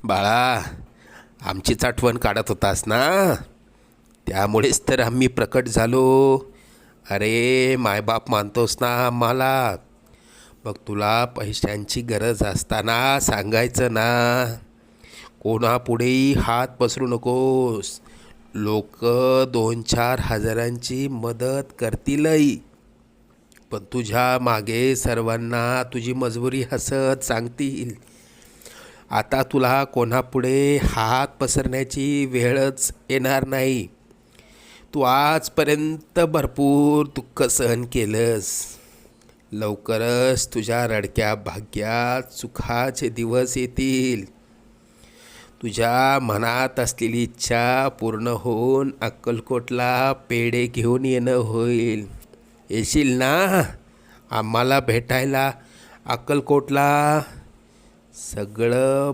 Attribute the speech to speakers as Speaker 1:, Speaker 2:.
Speaker 1: बाळा, आमचीच आठवण काढत होतास ना, त्यामुळेच तर आम्ही प्रकट झालो. अरे मायबाप मानतोस ना आम्हाला, मग तुला पैशांची गरज असताना सांगायचं ना. कोणापुढेही हात पसरू नकोस. लोक 2-4 हजारांची मदत करतीलही, पण तुझ्या मागे सर्वांना तुझी मजबुरी हसत सांगतील. आता तुला कोणापुढे हात पसरण्याची वेळच येणार नाही. तू आजपर्यंत भरपूर दुःख सहन केलंस. लवकरच तुझ्या रडक्या भाग्यात सुखाचे दिवस येतील. तुझ्या मनात असलेली इच्छा पूर्ण होऊन अक्कलकोटला पेढे घेऊन येणं होईल. येशील ना आम्हाला भेटायला अक्कलकोटला? सगळं